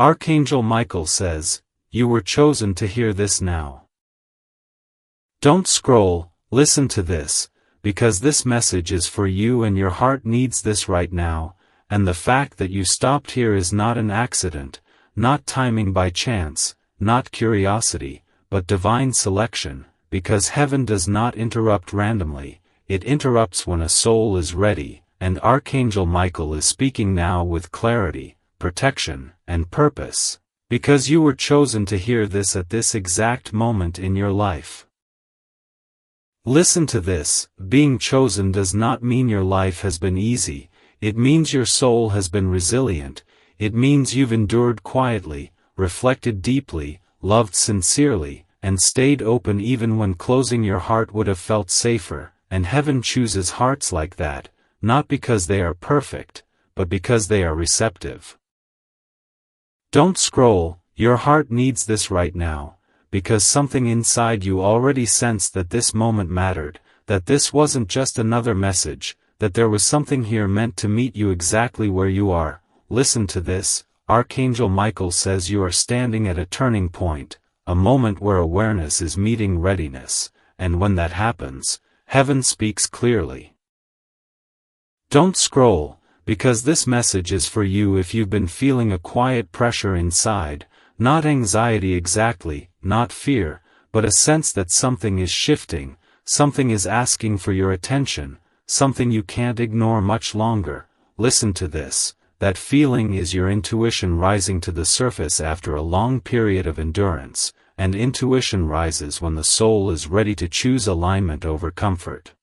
Archangel Michael says, you were chosen to hear this now. Don't scroll, listen to this, because this message is for you and your heart needs this right now, and the fact that you stopped here is not an accident, not timing by chance, not curiosity, but divine selection, because heaven does not interrupt randomly, it interrupts when a soul is ready, and Archangel Michael is speaking now with clarity, protection, and purpose, because you were chosen to hear this at this exact moment in your life. Listen to this, being chosen does not mean your life has been easy, it means your soul has been resilient, it means you've endured quietly, reflected deeply, loved sincerely, and stayed open even when closing your heart would have felt safer, and heaven chooses hearts like that, not because they are perfect, but because they are receptive. Don't scroll, your heart needs this right now, because something inside you already sensed that this moment mattered, that this wasn't just another message, that there was something here meant to meet you exactly where you are. Listen to this, Archangel Michael says you are standing at a turning point, a moment where awareness is meeting readiness, and when that happens, heaven speaks clearly. Don't scroll, because this message is for you if you've been feeling a quiet pressure inside, not anxiety exactly, not fear, but a sense that something is shifting, something is asking for your attention, something you can't ignore much longer. Listen to this, that feeling is your intuition rising to the surface after a long period of endurance, and intuition rises when the soul is ready to choose alignment over comfort.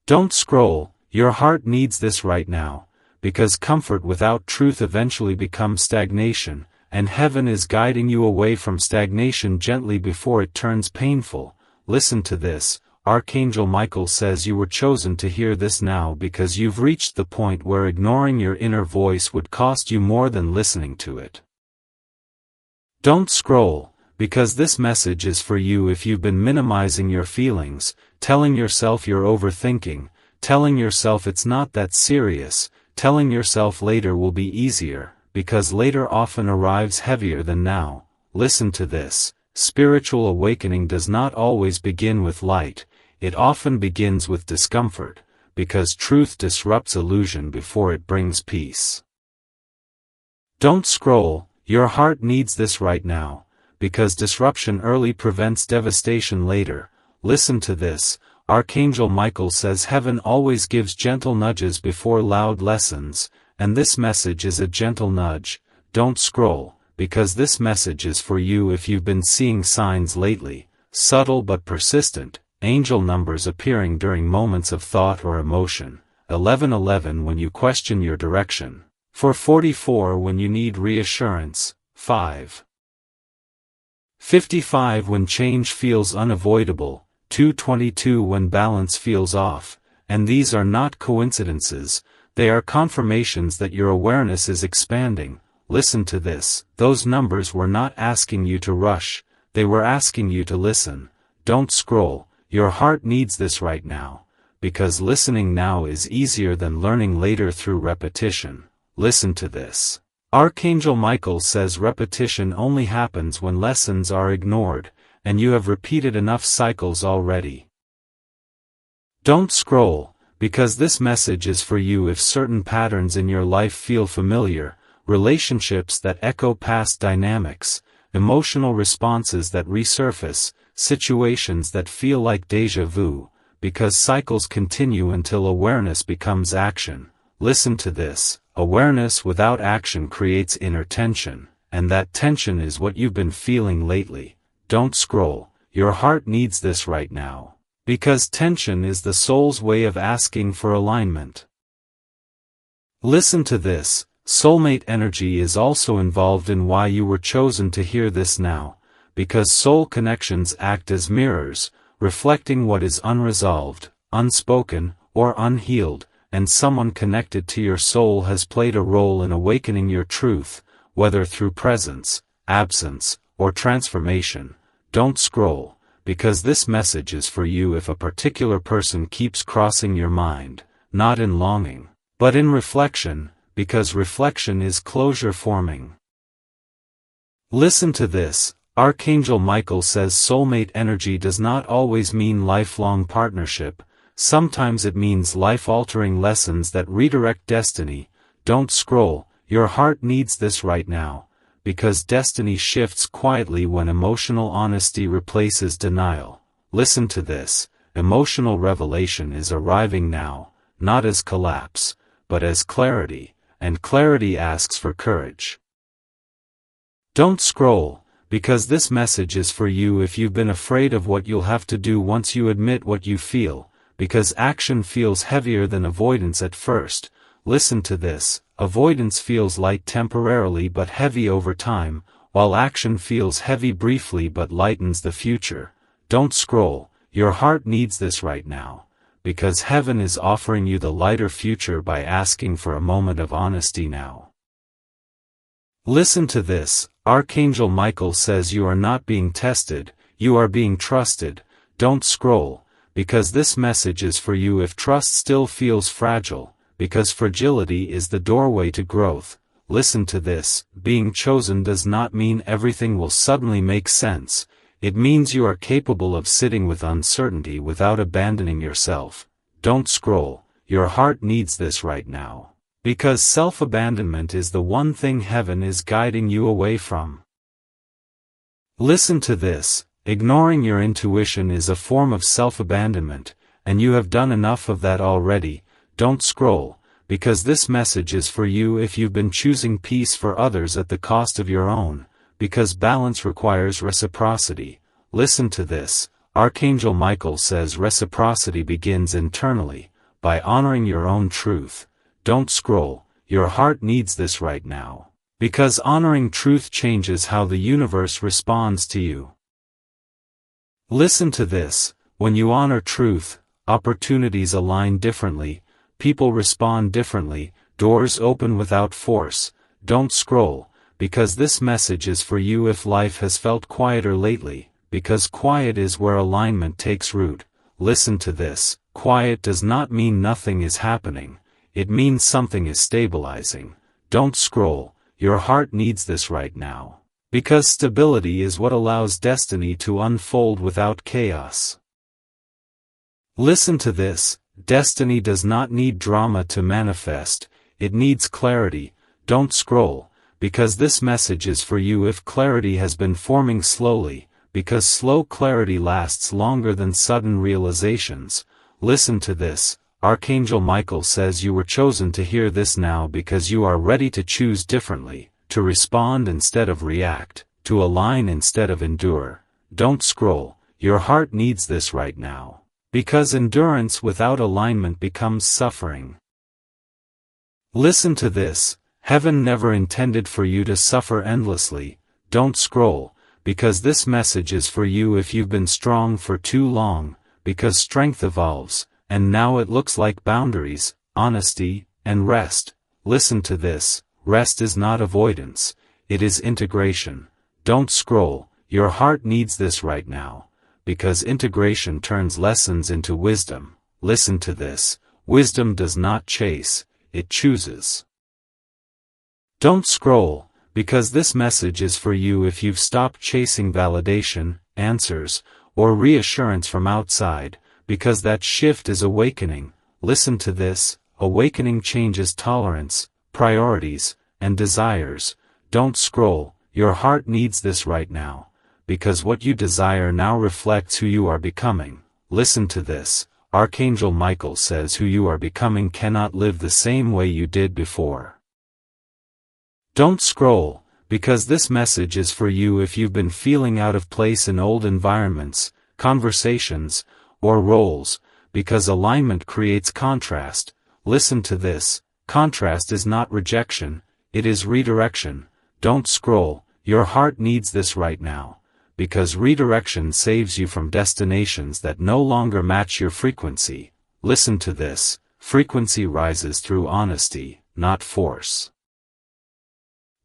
Don't scroll, your heart needs this right now, because comfort without truth eventually becomes stagnation, and heaven is guiding you away from stagnation gently before it turns painful. Listen to this, Archangel Michael says you were chosen to hear this now because you've reached the point where ignoring your inner voice would cost you more than listening to it. Don't scroll, because this message is for you if you've been minimizing your feelings, telling yourself you're overthinking, telling yourself it's not that serious, telling yourself later will be easier, because later often arrives heavier than now. Listen to this, spiritual awakening does not always begin with light, it often begins with discomfort, because truth disrupts illusion before it brings peace. Don't scroll, your heart needs this right now, because disruption early prevents devastation later. Listen to this, Archangel Michael says heaven always gives gentle nudges before loud lessons, and this message is a gentle nudge. Don't scroll, because this message is for you if you've been seeing signs lately, subtle but persistent, angel numbers appearing during moments of thought or emotion, 1111 when you question your direction, 444 when you need reassurance, 555 when change feels unavoidable, 222 when balance feels off, and these are not coincidences, they are confirmations that your awareness is expanding. Listen to this, those numbers were not asking you to rush, they were asking you to listen. Don't scroll, your heart needs this right now, because listening now is easier than learning later through repetition. Listen to this. Archangel Michael says repetition only happens when lessons are ignored, and you have repeated enough cycles already. Don't scroll, because this message is for you if certain patterns in your life feel familiar, relationships that echo past dynamics, emotional responses that resurface, situations that feel like déjà vu, because cycles continue until awareness becomes action. Listen to this, awareness without action creates inner tension, and that tension is what you've been feeling lately. Don't scroll, your heart needs this right now, because tension is the soul's way of asking for alignment. Listen to this, soulmate energy is also involved in why you were chosen to hear this now, because soul connections act as mirrors, reflecting what is unresolved, unspoken, or unhealed, and someone connected to your soul has played a role in awakening your truth, whether through presence, absence, or transformation. Don't scroll, because this message is for you if a particular person keeps crossing your mind, not in longing, but in reflection, because reflection is closure forming. Listen to this. Archangel Michael says soulmate energy does not always mean lifelong partnership. Sometimes it means life-altering lessons that redirect destiny. Don't scroll, your heart needs this right now, because destiny shifts quietly when emotional honesty replaces denial. Listen to this, emotional revelation is arriving now, not as collapse, but as clarity, and clarity asks for courage. Don't scroll, because this message is for you if you've been afraid of what you'll have to do once you admit what you feel, because action feels heavier than avoidance at first. Listen to this, avoidance feels light temporarily but heavy over time, while action feels heavy briefly but lightens the future. Don't scroll, your heart needs this right now, because heaven is offering you the lighter future by asking for a moment of honesty now. Listen to this, Archangel Michael says you are not being tested, you are being trusted. Don't scroll, because this message is for you if trust still feels fragile, because fragility is the doorway to growth. Listen to this, being chosen does not mean everything will suddenly make sense, it means you are capable of sitting with uncertainty without abandoning yourself. Don't scroll, your heart needs this right now. Because self-abandonment is the one thing heaven is guiding you away from. Listen to this, ignoring your intuition is a form of self-abandonment, and you have done enough of that already. Don't scroll, because this message is for you if you've been choosing peace for others at the cost of your own, because balance requires reciprocity. Listen to this, Archangel Michael says reciprocity begins internally, by honoring your own truth. Don't scroll, your heart needs this right now, because honoring truth changes how the universe responds to you. Listen to this, when you honor truth, opportunities align differently, people respond differently, doors open without force. Don't scroll, because this message is for you if life has felt quieter lately, because quiet is where alignment takes root. Listen to this, quiet does not mean nothing is happening. It means something is stabilizing. Don't scroll, your heart needs this right now, because stability is what allows destiny to unfold without chaos. Listen to this, destiny does not need drama to manifest, it needs clarity. Don't scroll, because this message is for you if clarity has been forming slowly, because slow clarity lasts longer than sudden realizations. Listen to this, Archangel Michael says you were chosen to hear this now because you are ready to choose differently, to respond instead of react, to align instead of endure. Don't scroll, your heart needs this right now, because endurance without alignment becomes suffering. Listen to this, heaven never intended for you to suffer endlessly. Don't scroll, because this message is for you if you've been strong for too long, because strength evolves. And now it looks like boundaries, honesty, and rest. Listen to this, rest is not avoidance, it is integration. Don't scroll, your heart needs this right now, because integration turns lessons into wisdom. Listen to this, wisdom does not chase, it chooses. Don't scroll, because this message is for you if you've stopped chasing validation, answers, or reassurance from outside. Because that shift is awakening. Listen to this, awakening changes tolerance, priorities, and desires. Don't scroll, your heart needs this right now, because what you desire now reflects who you are becoming. Listen to this, Archangel Michael says who you are becoming cannot live the same way you did before. Don't scroll, because this message is for you if you've been feeling out of place in old environments, conversations, or roles, because alignment creates contrast. Listen to this, contrast is not rejection, it is redirection. Don't scroll, your heart needs this right now, because redirection saves you from destinations that no longer match your frequency. Listen to this, frequency rises through honesty, not force.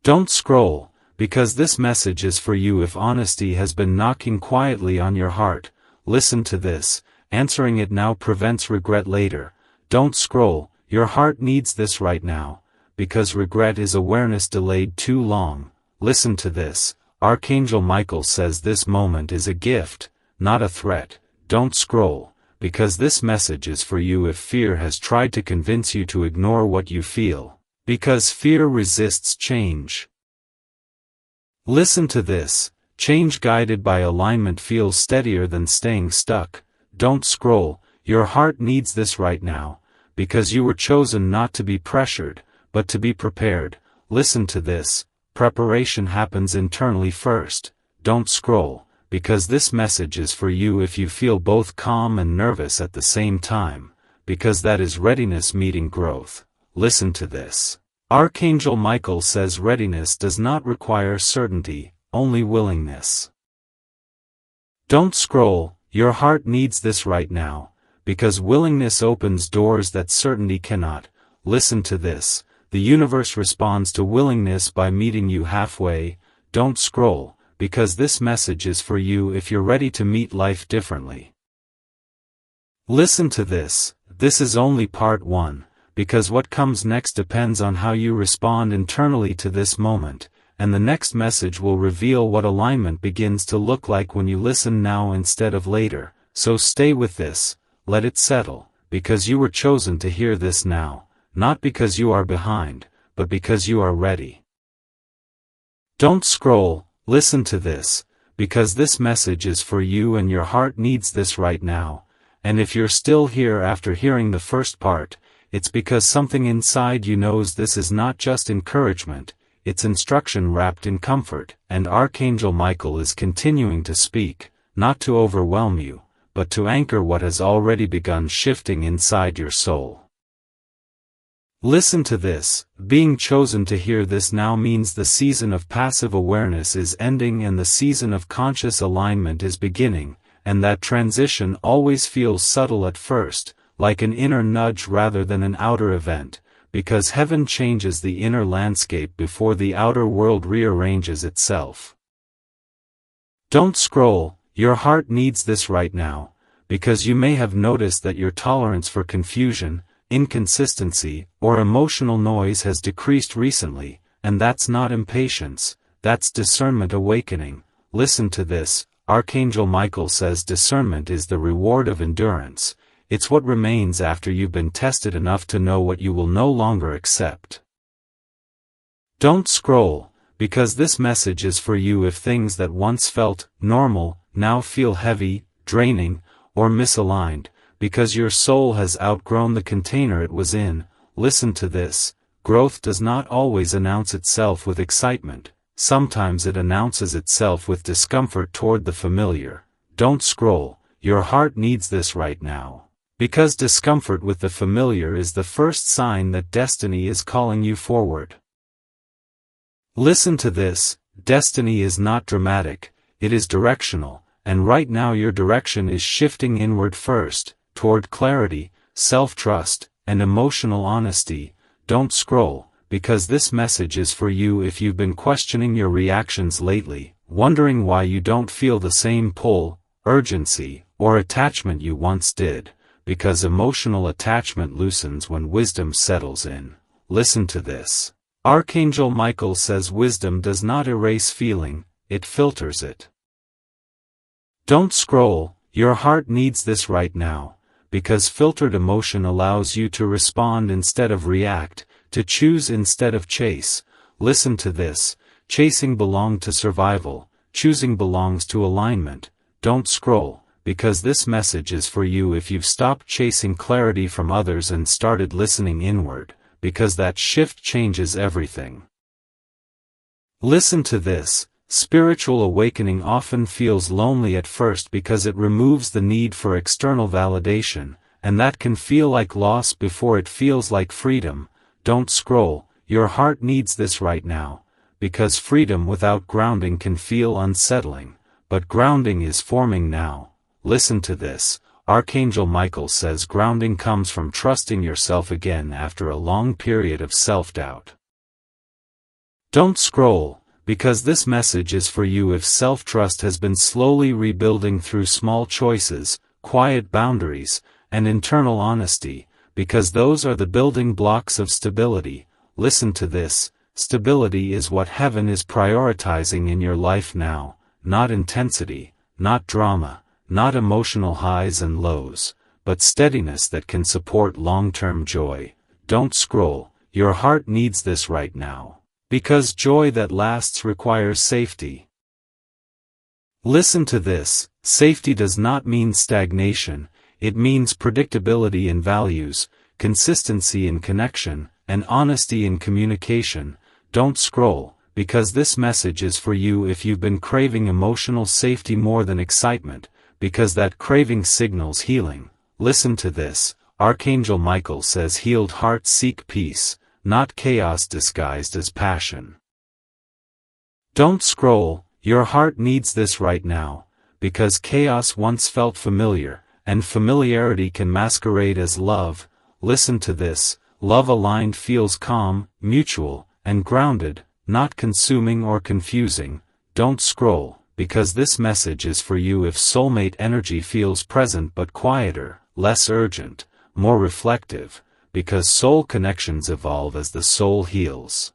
Don't scroll, because this message is for you if honesty has been knocking quietly on your heart. Listen to this, answering it now prevents regret later. Don't scroll, your heart needs this right now, because regret is awareness delayed too long. Listen to this, Archangel Michael says this moment is a gift, not a threat. Don't scroll, because this message is for you if fear has tried to convince you to ignore what you feel, because fear resists change. Listen to this. Change guided by alignment feels steadier than staying stuck. Don't scroll, your heart needs this right now, because you were chosen not to be pressured, but to be prepared. Listen to this. Preparation happens internally first. Don't scroll, because this message is for you if you feel both calm and nervous at the same time, because that is readiness meeting growth. Listen to this. Archangel Michael says readiness does not require certainty, only willingness. Don't scroll, your heart needs this right now, because willingness opens doors that certainty cannot. Listen to this. The universe responds to willingness by meeting you halfway. Don't scroll, because this message is for you if you're ready to meet life differently. Listen to this. This is only part 1, because what comes next depends on how you respond internally to this moment, and the next message will reveal what alignment begins to look like when you listen now instead of later. So stay with this, let it settle, because you were chosen to hear this now, not because you are behind, but because you are ready. Don't scroll, listen to this, because this message is for you and your heart needs this right now, and if you're still here after hearing the first part, it's because something inside you knows this is not just encouragement, it's instruction wrapped in comfort, and Archangel Michael is continuing to speak, not to overwhelm you, but to anchor what has already begun shifting inside your soul. Listen to this. Being chosen to hear this now means the season of passive awareness is ending and the season of conscious alignment is beginning, and that transition always feels subtle at first, like an inner nudge rather than an outer event, because heaven changes the inner landscape before the outer world rearranges itself. Don't scroll, your heart needs this right now, because you may have noticed that your tolerance for confusion, inconsistency, or emotional noise has decreased recently, and that's not impatience, that's discernment awakening. Listen to this. Archangel Michael says discernment is the reward of endurance. It's what remains after you've been tested enough to know what you will no longer accept. Don't scroll, because this message is for you if things that once felt normal now feel heavy, draining, or misaligned, because your soul has outgrown the container it was in. Listen to this. Growth does not always announce itself with excitement. Sometimes it announces itself with discomfort toward the familiar. Don't scroll, your heart needs this right now, because discomfort with the familiar is the first sign that destiny is calling you forward. Listen to this. Destiny is not dramatic, it is directional, and right now your direction is shifting inward first, toward clarity, self-trust, and emotional honesty. Don't scroll, because this message is for you if you've been questioning your reactions lately, wondering why you don't feel the same pull, urgency, or attachment you once did, because emotional attachment loosens when wisdom settles in. Listen to this. Archangel Michael says wisdom does not erase feeling, it filters it. Don't scroll, your heart needs this right now, because filtered emotion allows you to respond instead of react, to choose instead of chase. Listen to this. Chasing belongs to survival, choosing belongs to alignment. Don't scroll, because this message is for you if you've stopped chasing clarity from others and started listening inward, because that shift changes everything. Listen to this. Spiritual awakening often feels lonely at first because it removes the need for external validation, and that can feel like loss before it feels like freedom. Don't scroll, your heart needs this right now, because freedom without grounding can feel unsettling, but grounding is forming now. Listen to this. Archangel Michael says grounding comes from trusting yourself again after a long period of self-doubt. Don't scroll, because this message is for you if self-trust has been slowly rebuilding through small choices, quiet boundaries, and internal honesty, because those are the building blocks of stability. Listen to this. stability is what heaven is prioritizing in your life now, not intensity, not drama, not emotional highs and lows, but steadiness that can support long-term joy. Don't scroll, your heart needs this right now. Because joy that lasts requires safety. Listen to this, safety does not mean stagnation, it means predictability in values, consistency in connection, and honesty in communication. Don't scroll, because this message is for you if you've been craving emotional safety more than excitement, because that craving signals healing. Listen to this, Archangel Michael says healed hearts seek peace, not chaos disguised as passion. Don't scroll, your heart needs this right now, because chaos once felt familiar, and familiarity can masquerade as love. Listen to this, love aligned feels calm, mutual, and grounded, not consuming or confusing. Don't scroll, because this message is for you if soulmate energy feels present but quieter, less urgent, more reflective, because soul connections evolve as the soul heals.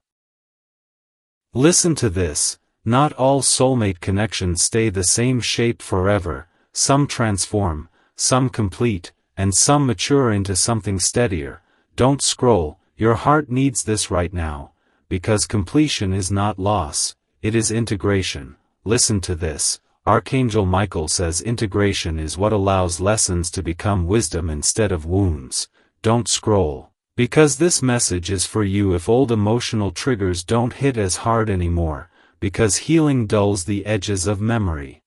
Listen to this, not all soulmate connections stay the same shape forever, some transform, some complete, and some mature into something steadier. Don't scroll, your heart needs this right now, because completion is not loss, it is integration. Listen to this, Archangel Michael says integration is what allows lessons to become wisdom instead of wounds. Don't scroll, because this message is for you if old emotional triggers don't hit as hard anymore, because healing dulls the edges of memory.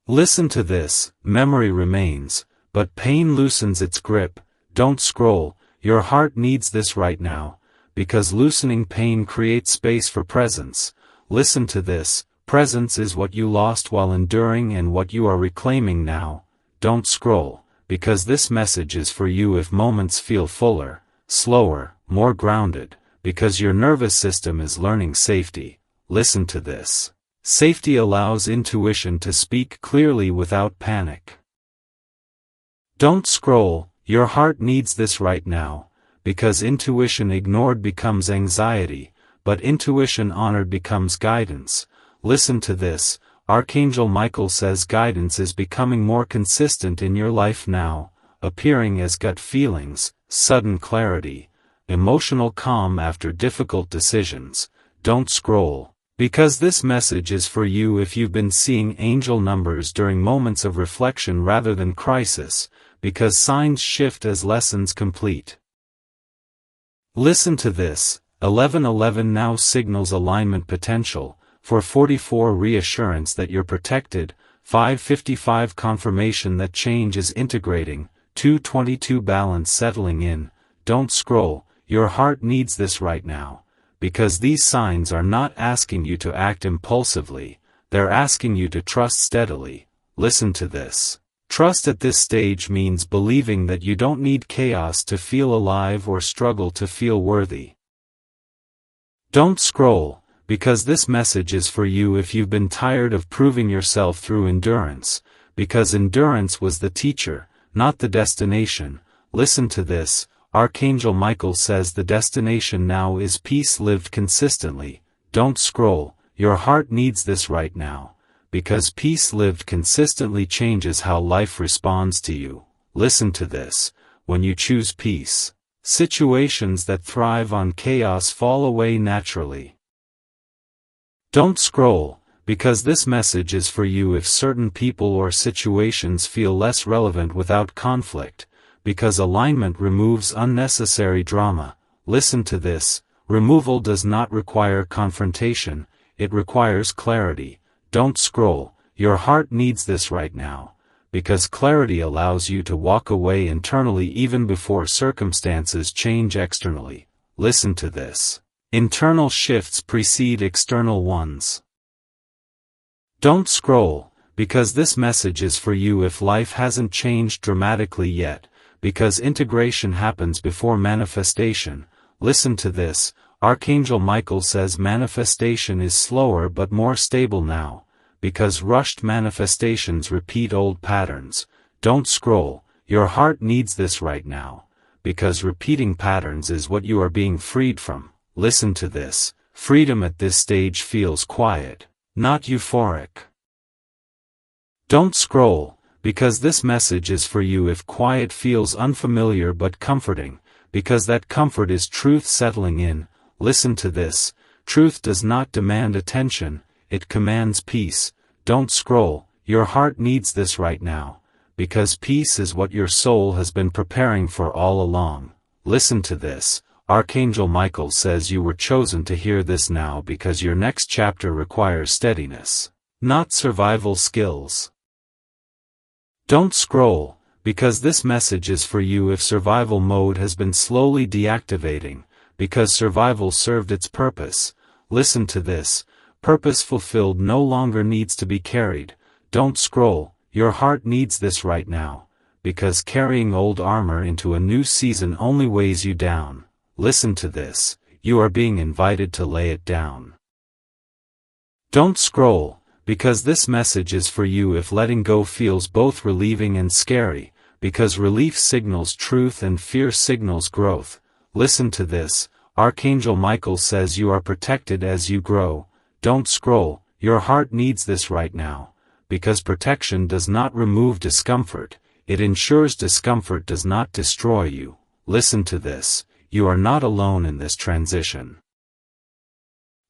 Listen to this, memory remains, but pain loosens its grip. Don't scroll, your heart needs this right now, because loosening pain creates space for presence. Listen to this, presence is what you lost while enduring and what you are reclaiming now. Don't scroll, because this message is for you if moments feel fuller, slower, more grounded, because your nervous system is learning safety. Listen to this. Safety allows intuition to speak clearly without panic. Don't scroll, your heart needs this right now, because intuition ignored becomes anxiety, but intuition honored becomes guidance. Listen to this, Archangel Michael says guidance is becoming more consistent in your life now, appearing as gut feelings, sudden clarity, emotional calm after difficult decisions. Don't scroll, because this message is for you if you've been seeing angel numbers during moments of reflection rather than crisis, because signs shift as lessons complete. Listen to this, 1111 now signals alignment potential, 444 reassurance that you're protected, 555 confirmation that change is integrating, 222 balance settling in. Don't scroll, your heart needs this right now, because these signs are not asking you to act impulsively, they're asking you to trust steadily. Listen to this. Trust at this stage means believing that you don't need chaos to feel alive or struggle to feel worthy. Don't scroll, because this message is for you if you've been tired of proving yourself through endurance, because endurance was the teacher, not the destination. Listen to this, Archangel Michael says the destination now is peace lived consistently. Don't scroll, your heart needs this right now, because peace lived consistently changes how life responds to you. Listen to this, when you choose peace, situations that thrive on chaos fall away naturally. Don't scroll, because this message is for you if certain people or situations feel less relevant without conflict, because alignment removes unnecessary drama. Listen to this, removal does not require confrontation, it requires clarity. Don't scroll, your heart needs this right now, because clarity allows you to walk away internally even before circumstances change externally. Listen to this. Internal shifts precede external ones. Don't scroll, because this message is for you if life hasn't changed dramatically yet, because integration happens before manifestation. Listen to this, Archangel Michael says manifestation is slower but more stable now, because rushed manifestations repeat old patterns. Don't scroll, your heart needs this right now, because repeating patterns is what you are being freed from. listen to this. Freedom at this stage feels quiet, not euphoric. Don't scroll, because this message is for you if quiet feels unfamiliar but comforting, because that comfort is truth settling in. Listen to this. Truth does not demand attention, it commands peace. Don't scroll, your heart needs this right now, because peace is what your soul has been preparing for all along. Listen to this. Archangel Michael says you were chosen to hear this now because your next chapter requires steadiness, not survival skills. Don't scroll, because this message is for you if survival mode has been slowly deactivating, because survival served its purpose. Listen to this. Purpose fulfilled no longer needs to be carried. Don't scroll, your heart needs this right now, because carrying old armor into a new season only weighs you down. Listen to this. You are being invited to lay it down. Don't scroll, because this message is for you if letting go feels both relieving and scary, because relief signals truth and fear signals growth. Listen to this. Archangel Michael says you are protected as you grow. Don't scroll, your heart needs this right now, because protection does not remove discomfort, it ensures discomfort does not destroy you. Listen to this. You are not alone in this transition.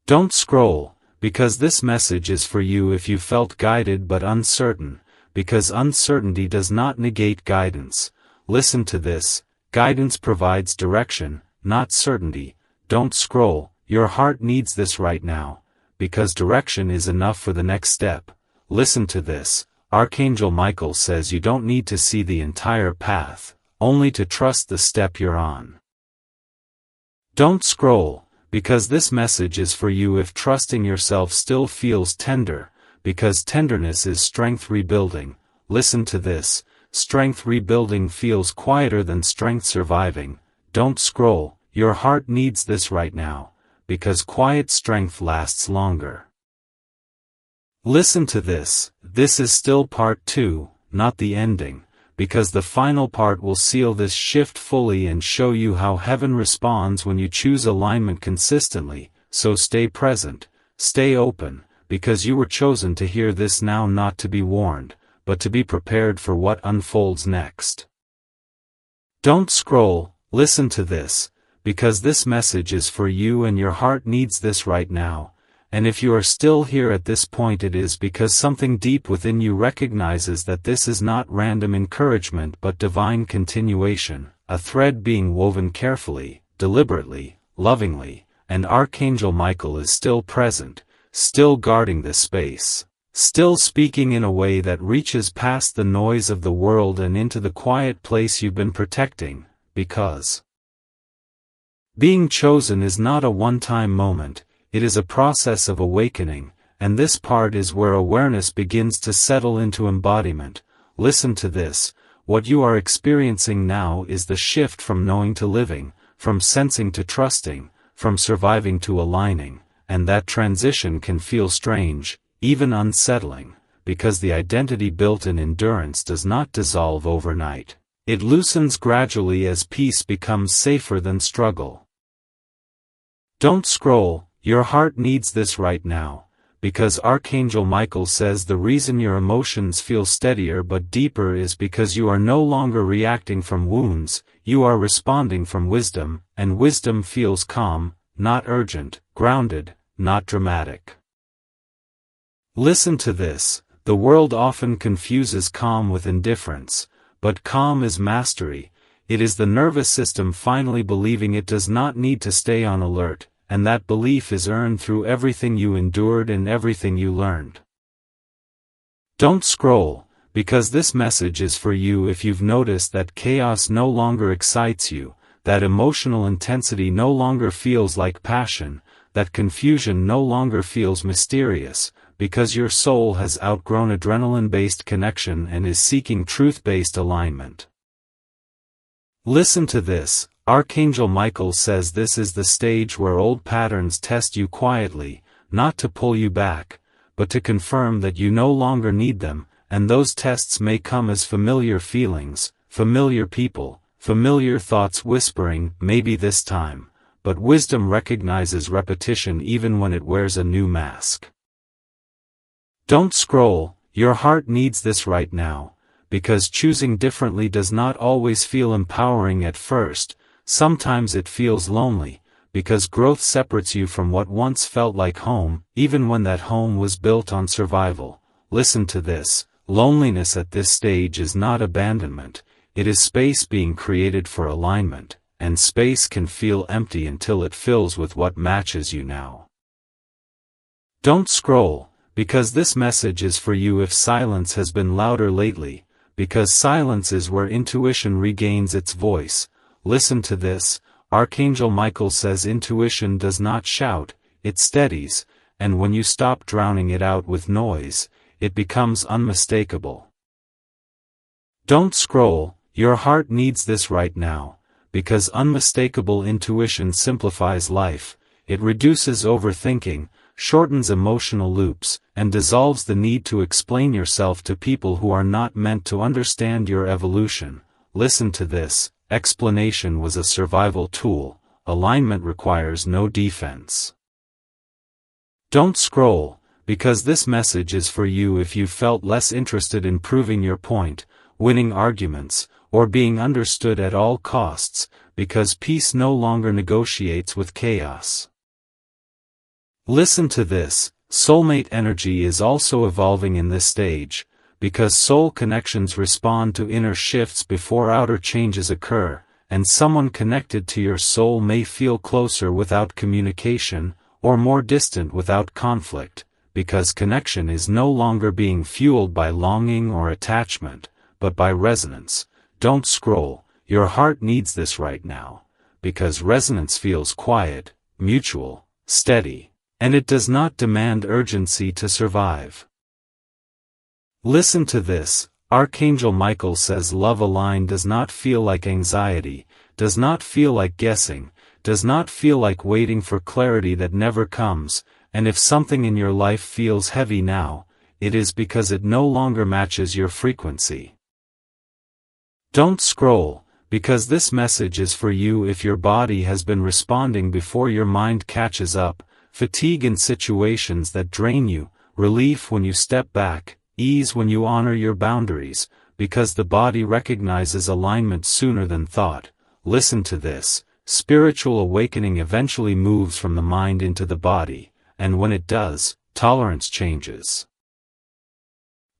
Don't scroll, because this message is for you if you felt guided but uncertain, because uncertainty does not negate guidance. Listen to this. Guidance provides direction, not certainty. Don't scroll, your heart needs this right now, because direction is enough for the next step. Listen to this. Archangel Michael says you don't need to see the entire path, only to trust the step you're on. Don't scroll, because this message is for you if trusting yourself still feels tender, because tenderness is strength rebuilding. Listen to this. Strength rebuilding feels quieter than strength surviving. Don't scroll, your heart needs this right now, because quiet strength lasts longer. Listen to this. This is still part 2, not the ending, because the final part will seal this shift fully and show you how heaven responds when you choose alignment consistently. So stay present, stay open, because you were chosen to hear this now, not to be warned, but to be prepared for what unfolds next. Don't scroll, listen to this, because this message is for you and your heart needs this right now. And if you are still here at this point, it is because something deep within you recognizes that this is not random encouragement but divine continuation, a thread being woven carefully, deliberately, lovingly, and Archangel Michael is still present, still guarding this space, still speaking in a way that reaches past the noise of the world and into the quiet place you've been protecting, because being chosen is not a one-time moment. It is a process of awakening, and this part is where awareness begins to settle into embodiment. Listen to this. What you are experiencing now is the shift from knowing to living, from sensing to trusting, from surviving to aligning, and that transition can feel strange, even unsettling, because the identity built in endurance does not dissolve overnight. It loosens gradually as peace becomes safer than struggle. Don't scroll. Your heart needs this right now, because Archangel Michael says the reason your emotions feel steadier but deeper is because you are no longer reacting from wounds, you are responding from wisdom, and wisdom feels calm, not urgent, grounded, not dramatic. Listen to this. The world often confuses calm with indifference, but calm is mastery. It is the nervous system finally believing it does not need to stay on alert, and that belief is earned through everything you endured and everything you learned. Don't scroll, because this message is for you if you've noticed that chaos no longer excites you, that emotional intensity no longer feels like passion, that confusion no longer feels mysterious, because your soul has outgrown adrenaline-based connection and is seeking truth-based alignment. Listen to this. Archangel Michael says this is the stage where old patterns test you quietly, not to pull you back, but to confirm that you no longer need them, and those tests may come as familiar feelings, familiar people, familiar thoughts whispering, maybe this time, but wisdom recognizes repetition even when it wears a new mask. Don't scroll, your heart needs this right now, because choosing differently does not always feel empowering at first. Sometimes it feels lonely, because growth separates you from what once felt like home, even when that home was built on survival. Listen to this, loneliness at this stage is not abandonment, it is space being created for alignment, and space can feel empty until it fills with what matches you now. Don't scroll, because this message is for you if silence has been louder lately, because silence is where intuition regains its voice. Listen to this, Archangel Michael says intuition does not shout, it steadies, and when you stop drowning it out with noise, it becomes unmistakable. Don't scroll, your heart needs this right now, because unmistakable intuition simplifies life, it reduces overthinking, shortens emotional loops, and dissolves the need to explain yourself to people who are not meant to understand your evolution. Listen to this, explanation was a survival tool, alignment requires no defense. Don't scroll, because this message is for you if you felt less interested in proving your point, winning arguments, or being understood at all costs, because peace no longer negotiates with chaos. Listen to this, soulmate energy is also evolving in this stage, because soul connections respond to inner shifts before outer changes occur, and someone connected to your soul may feel closer without communication, or more distant without conflict, because connection is no longer being fueled by longing or attachment, but by resonance. Don't scroll, your heart needs this right now, because resonance feels quiet, mutual, steady, and it does not demand urgency to survive. Listen to this, Archangel Michael says love aligned does not feel like anxiety, does not feel like guessing, does not feel like waiting for clarity that never comes, and if something in your life feels heavy now, it is because it no longer matches your frequency. Don't scroll, because this message is for you if your body has been responding before your mind catches up, fatigue in situations that drain you, relief when you step back, ease when you honor your boundaries, because the body recognizes alignment sooner than thought. Listen to this, spiritual awakening eventually moves from the mind into the body, and when it does, tolerance changes.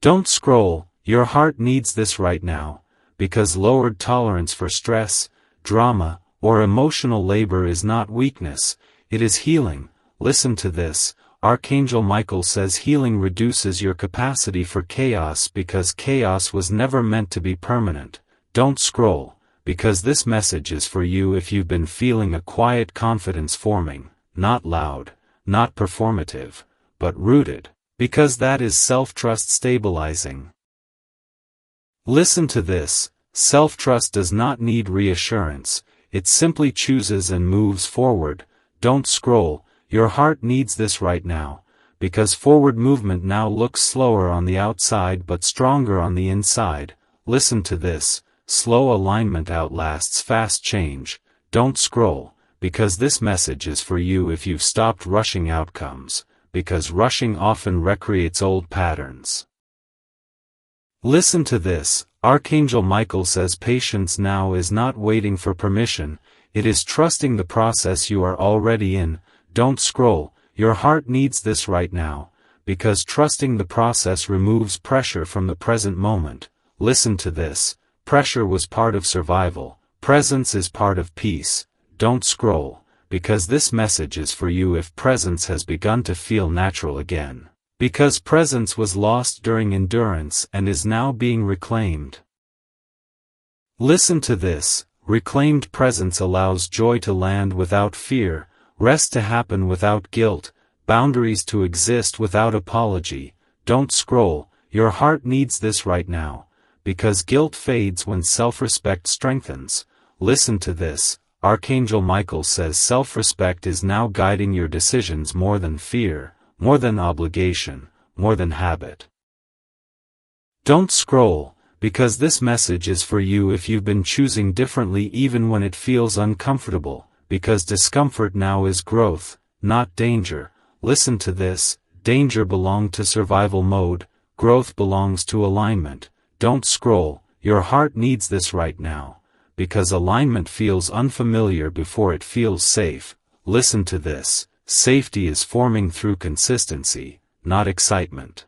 Don't scroll, your heart needs this right now, because lowered tolerance for stress, drama, or emotional labor is not weakness, it is healing. Listen to this, Archangel Michael says healing reduces your capacity for chaos because chaos was never meant to be permanent. Don't scroll, because this message is for you if you've been feeling a quiet confidence forming, not loud, not performative, but rooted, because that is self-trust stabilizing. Listen to this, self-trust does not need reassurance, it simply chooses and moves forward. Don't scroll, your heart needs this right now, because forward movement now looks slower on the outside but stronger on the inside. Listen to this, slow alignment outlasts fast change. Don't scroll, because this message is for you if you've stopped rushing outcomes, because rushing often recreates old patterns. Listen to this, Archangel Michael says patience now is not waiting for permission, it is trusting the process you are already in. Don't scroll, your heart needs this right now, because trusting the process removes pressure from the present moment. Listen to this, pressure was part of survival, presence is part of peace. Don't scroll, because this message is for you if presence has begun to feel natural again, because presence was lost during endurance and is now being reclaimed. Listen to this, reclaimed presence allows joy to land without fear, rest to happen without guilt, boundaries to exist without apology. Don't scroll, your heart needs this right now, because guilt fades when self-respect strengthens. Listen to this, Archangel Michael says self-respect is now guiding your decisions more than fear, more than obligation, more than habit. Don't scroll, because this message is for you if you've been choosing differently even when it feels uncomfortable, because discomfort now is growth, not danger. Listen to this, danger belonged to survival mode, growth belongs to alignment. Don't scroll, your heart needs this right now, because alignment feels unfamiliar before it feels safe. Listen to this, safety is forming through consistency, not excitement.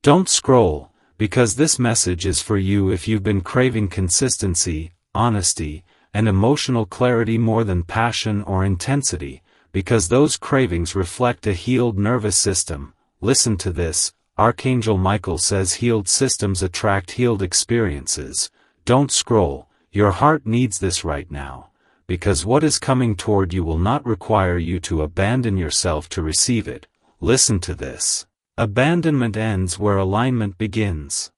Don't scroll, because this message is for you if you've been craving consistency, honesty, and emotional clarity more than passion or intensity, because those cravings reflect a healed nervous system. Listen to this, Archangel Michael says healed systems attract healed experiences. Don't scroll, your heart needs this right now, because what is coming toward you will not require you to abandon yourself to receive it. Listen to this. Abandonment ends where alignment begins.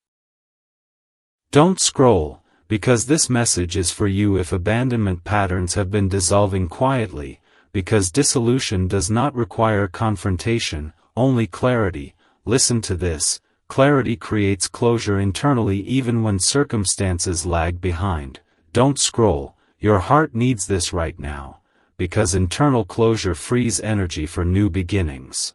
Don't scroll, because this message is for you if abandonment patterns have been dissolving quietly, because dissolution does not require confrontation, only clarity. Listen to this, clarity creates closure internally even when circumstances lag behind. Don't scroll, your heart needs this right now, because internal closure frees energy for new beginnings.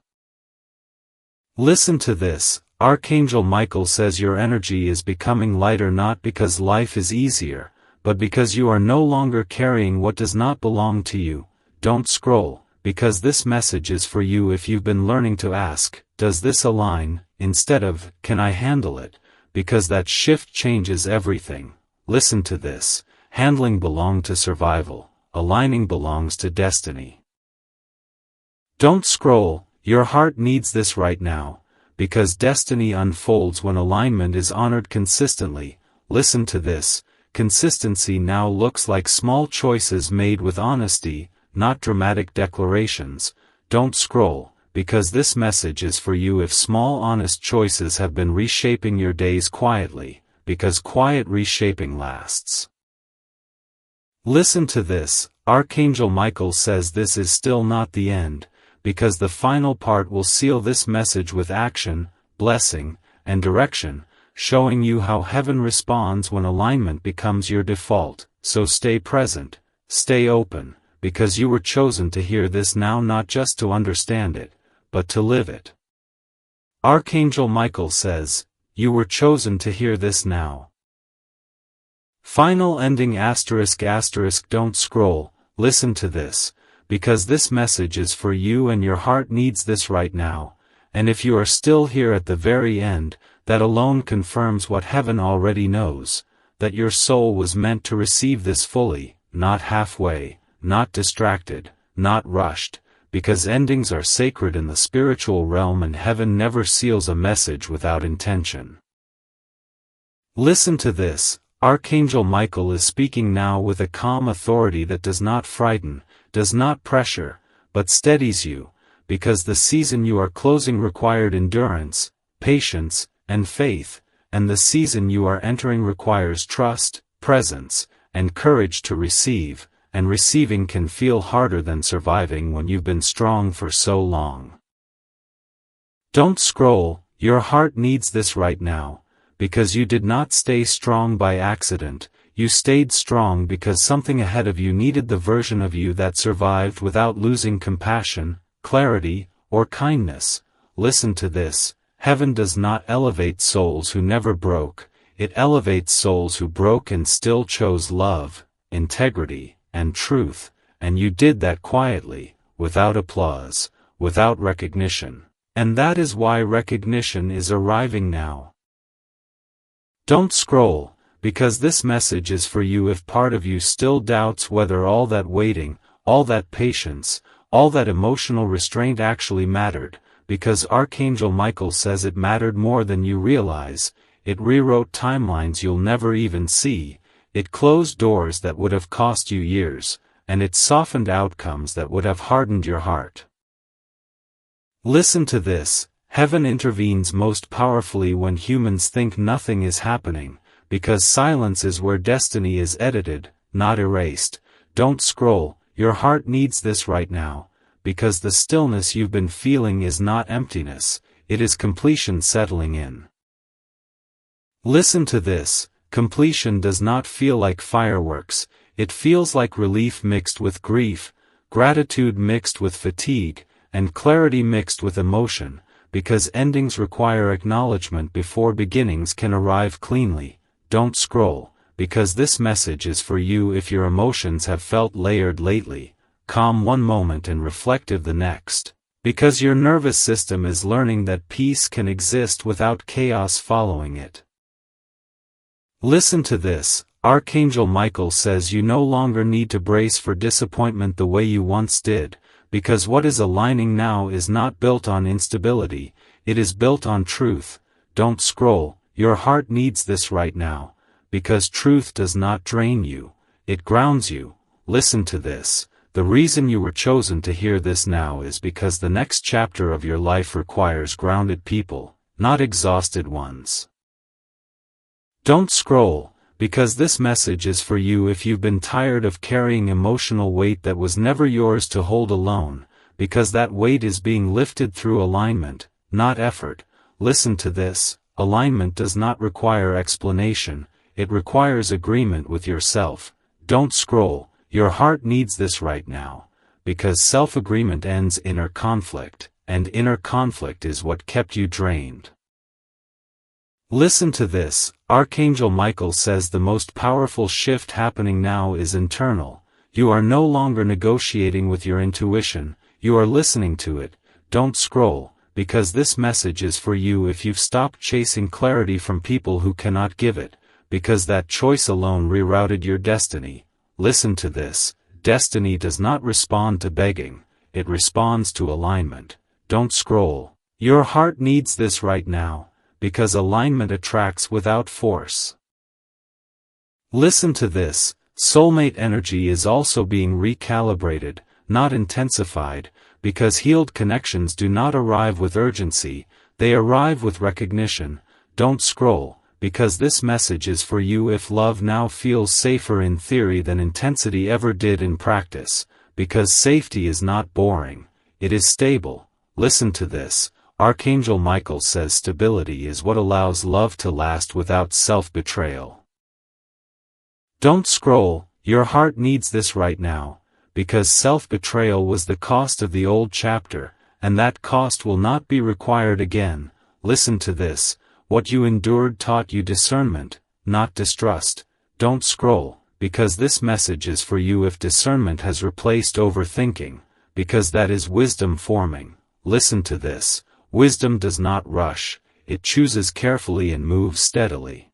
Listen to this, Archangel Michael says your energy is becoming lighter not because life is easier, but because you are no longer carrying what does not belong to you. Don't scroll, because this message is for you if you've been learning to ask, does this align, instead of, can I handle it, because that shift changes everything. Listen to this, handling belongs to survival, aligning belongs to destiny. Don't scroll, your heart needs this right now, because destiny unfolds when alignment is honored consistently. Listen to this, consistency now looks like small choices made with honesty, not dramatic declarations. Don't scroll, because this message is for you if small honest choices have been reshaping your days quietly, because quiet reshaping lasts. Listen to this, Archangel Michael says this is still not the end, because the final part will seal this message with action, blessing, and direction, showing you how heaven responds when alignment becomes your default. So stay present, stay open, because you were chosen to hear this now, not just to understand it, but to live it. Archangel Michael says, you were chosen to hear this now. Final ending ***. Don't scroll, listen to this, because this message is for you and your heart needs this right now, and if you are still here at the very end, that alone confirms what heaven already knows, that your soul was meant to receive this fully, not halfway, not distracted, not rushed, because endings are sacred in the spiritual realm and heaven never seals a message without intention. Listen to this, Archangel Michael is speaking now with a calm authority that does not frighten, does not pressure, but steadies you, because the season you are closing required endurance, patience, and faith, and the season you are entering requires trust, presence, and courage to receive, and receiving can feel harder than surviving when you've been strong for so long. Don't scroll, your heart needs this right now, because you did not stay strong by accident. You stayed strong because something ahead of you needed the version of you that survived without losing compassion, clarity, or kindness. Listen to this, heaven does not elevate souls who never broke, it elevates souls who broke and still chose love, integrity, and truth, and you did that quietly, without applause, without recognition. And that is why recognition is arriving now. Don't scroll, because this message is for you if part of you still doubts whether all that waiting, all that patience, all that emotional restraint actually mattered, because Archangel Michael says it mattered more than you realize. It rewrote timelines you'll never even see, it closed doors that would have cost you years, and it softened outcomes that would have hardened your heart. Listen to this, heaven intervenes most powerfully when humans think nothing is happening, because silence is where destiny is edited, not erased. Don't scroll, your heart needs this right now, because the stillness you've been feeling is not emptiness, it is completion settling in. Listen to this, completion does not feel like fireworks, It feels like relief mixed with grief, gratitude mixed with fatigue, and clarity mixed with emotion, because endings require acknowledgement before beginnings can arrive cleanly. Don't scroll, because this message is for you if your emotions have felt layered lately, calm one moment and reflective the next, because your nervous system is learning that peace can exist without chaos following it. Listen to this. Archangel Michael says you no longer need to brace for disappointment the way you once did, because what is aligning now is not built on instability, it is built on truth. Don't scroll, your heart needs this right now, because truth does not drain you, it grounds you. Listen to this. The reason you were chosen to hear this now is because the next chapter of your life requires grounded people, not exhausted ones. Don't scroll, because this message is for you if you've been tired of carrying emotional weight that was never yours to hold alone, because that weight is being lifted through alignment, not effort. Listen to this. Alignment does not require explanation, it requires agreement with yourself. Don't scroll, your heart needs this right now, because self-agreement ends inner conflict, and inner conflict is what kept you drained. Listen to this. Archangel Michael says the most powerful shift happening now is internal. You are no longer negotiating with your intuition, you are listening to it. Don't scroll, because this message is for you if you've stopped chasing clarity from people who cannot give it, because that choice alone rerouted your destiny. Listen to this. Destiny does not respond to begging, it responds to alignment. Don't scroll. Your heart needs this right now, because alignment attracts without force. Listen to this. Soulmate energy is also being recalibrated, not intensified, because healed connections do not arrive with urgency, they arrive with recognition. Don't scroll, because this message is for you if love now feels safer in theory than intensity ever did in practice, because safety is not boring, it is stable. Listen to this. Archangel Michael says stability is what allows love to last without self-betrayal. Don't scroll, your heart needs this right now, because self-betrayal was the cost of the old chapter, and that cost will not be required again. Listen to this. What you endured taught you discernment, not distrust. Don't scroll, because this message is for you if discernment has replaced overthinking, because that is wisdom forming. Listen to this. Wisdom does not rush, it chooses carefully and moves steadily.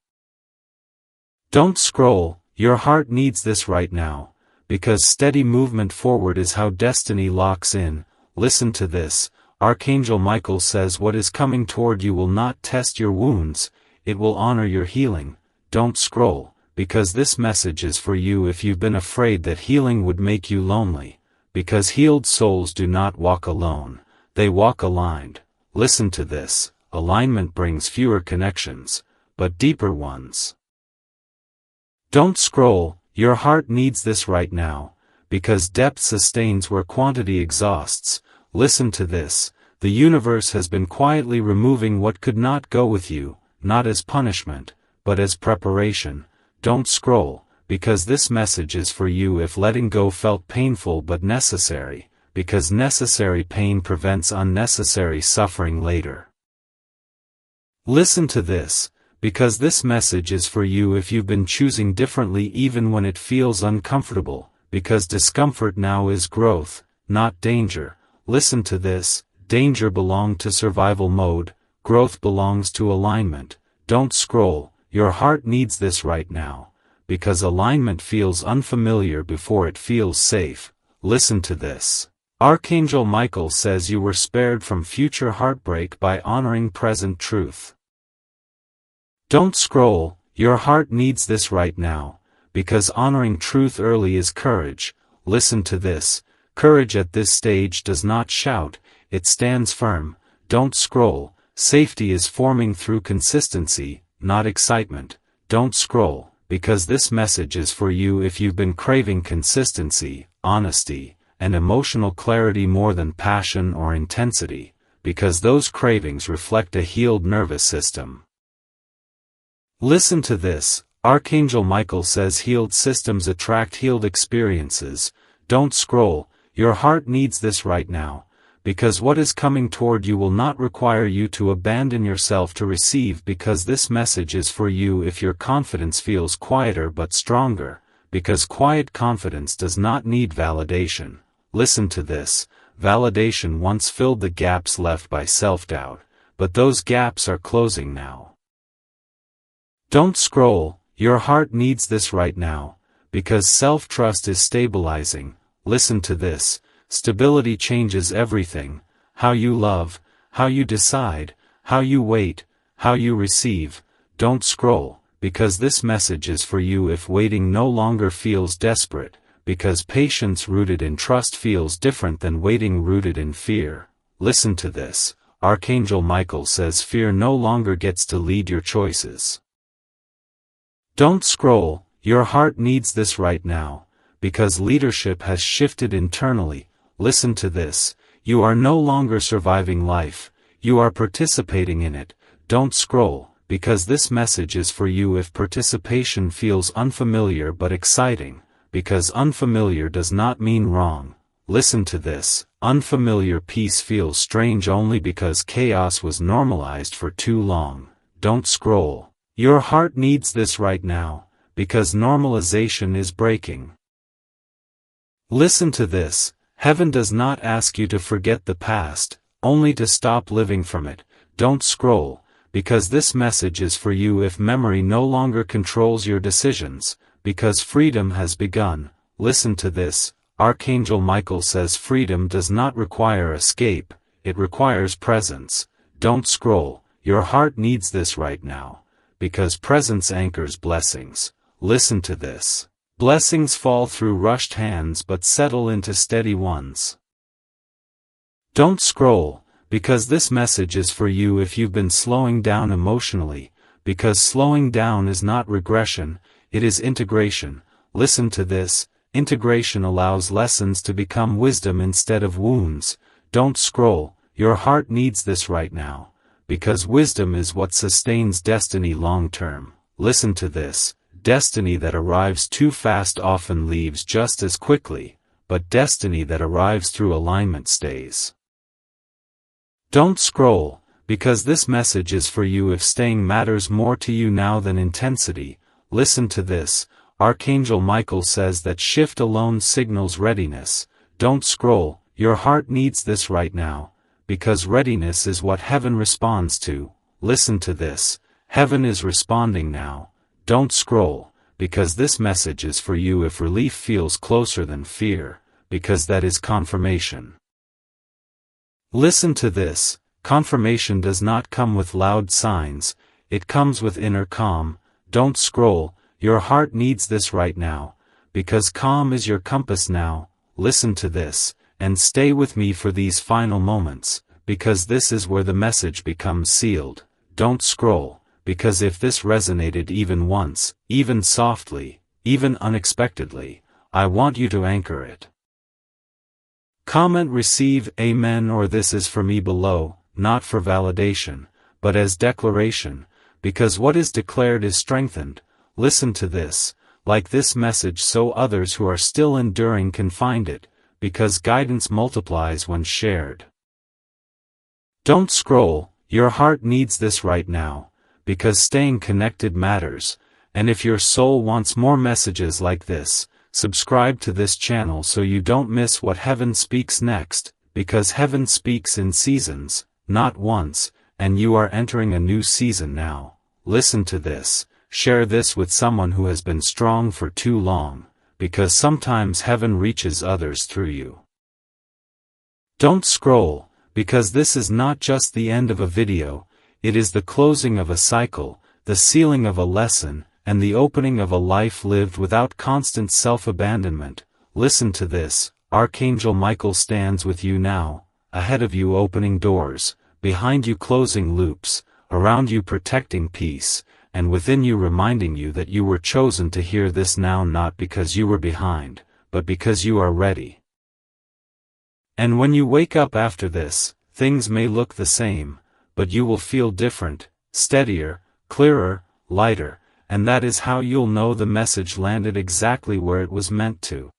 Don't scroll, your heart needs this right now, because steady movement forward is how destiny locks in. Listen to this. Archangel Michael says what is coming toward you will not test your wounds, it will honor your healing. Don't scroll, because this message is for you if you've been afraid that healing would make you lonely, because healed souls do not walk alone, they walk aligned. Listen to this. Alignment brings fewer connections, but deeper ones. Don't scroll, your heart needs this right now, because depth sustains where quantity exhausts. Listen to this. The universe has been quietly removing what could not go with you, not as punishment, but as preparation. Don't scroll, because this message is for you if letting go felt painful but necessary, because necessary pain prevents unnecessary suffering later. Listen to this, because this message is for you if you've been choosing differently even when it feels uncomfortable, because discomfort now is growth, not danger. Listen to this. Danger belonged to survival mode, growth belongs to alignment. Don't scroll, your heart needs this right now, because alignment feels unfamiliar before it feels safe. Listen to this. Archangel Michael says you were spared from future heartbreak by honoring present truth. Don't scroll, your heart needs this right now, because honoring truth early is courage. Listen to this. Courage at this stage does not shout, it stands firm. Don't scroll, safety is forming through consistency, not excitement. Don't scroll, because this message is for you if you've been craving consistency, honesty, and emotional clarity more than passion or intensity, because those cravings reflect a healed nervous system. Listen to this. Archangel Michael says healed systems attract healed experiences. Don't scroll, your heart needs this right now, because what is coming toward you will not require you to abandon yourself to receive, because this message is for you if your confidence feels quieter but stronger, because quiet confidence does not need validation. Listen to this, validation once filled the gaps left by self-doubt, but those gaps are closing now. Don't scroll, your heart needs this right now, because self-trust is stabilizing. Listen to this, stability changes everything, how you love, how you decide, how you wait, how you receive. Don't scroll, because this message is for you if waiting no longer feels desperate, because patience rooted in trust feels different than waiting rooted in fear. Listen to this, Archangel Michael says fear no longer gets to lead your choices. Don't scroll, your heart needs this right now, because leadership has shifted internally. Listen to this, you are no longer surviving life, you are participating in it. Don't scroll, because this message is for you if participation feels unfamiliar but exciting, because unfamiliar does not mean wrong. Listen to this, unfamiliar peace feels strange only because chaos was normalized for too long. Don't scroll, your heart needs this right now, because normalization is breaking. Listen to this, heaven does not ask you to forget the past, only to stop living from it. Don't scroll, because this message is for you if memory no longer controls your decisions, because freedom has begun. Listen to this, Archangel Michael says freedom does not require escape, it requires presence. Don't scroll, your heart needs this right now, because presence anchors blessings. Listen to this. Blessings fall through rushed hands but settle into steady ones. Don't scroll, because this message is for you if you've been slowing down emotionally, because slowing down is not regression, it is integration. Listen to this, integration allows lessons to become wisdom instead of wounds. Don't scroll, your heart needs this right now, because wisdom is what sustains destiny long term. Listen to this. Destiny that arrives too fast often leaves just as quickly, but destiny that arrives through alignment stays. Don't scroll, because this message is for you if staying matters more to you now than intensity. Listen to this, Archangel Michael says that shift alone signals readiness. Don't scroll, your heart needs this right now, because readiness is what heaven responds to. Listen to this, heaven is responding now. Don't scroll, because this message is for you if relief feels closer than fear, because that is confirmation. Listen to this, confirmation does not come with loud signs, it comes with inner calm. Don't scroll, your heart needs this right now, because calm is your compass now. Listen to this, and stay with me for these final moments, because this is where the message becomes sealed. Don't scroll, because if this resonated even once, even softly, even unexpectedly, I want you to anchor it. Comment receive Amen or this is for me below, not for validation, but as declaration, because what is declared is strengthened. Listen to this, like this message so others who are still enduring can find it, because guidance multiplies when shared. Don't scroll, your heart needs this right now, because staying connected matters, and if your soul wants more messages like this, subscribe to this channel so you don't miss what heaven speaks next, because heaven speaks in seasons, not once, and you are entering a new season now. Listen to this, share this with someone who has been strong for too long, because sometimes heaven reaches others through you. Don't scroll, because this is not just the end of a video, it is the closing of a cycle, the sealing of a lesson, and the opening of a life lived without constant self-abandonment. Listen to this, Archangel Michael stands with you now, ahead of you opening doors, behind you closing loops, around you protecting peace, and within you reminding you that you were chosen to hear this now not because you were behind, but because you are ready. And when you wake up after this, things may look the same, but you will feel different, steadier, clearer, lighter, and that is how you'll know the message landed exactly where it was meant to.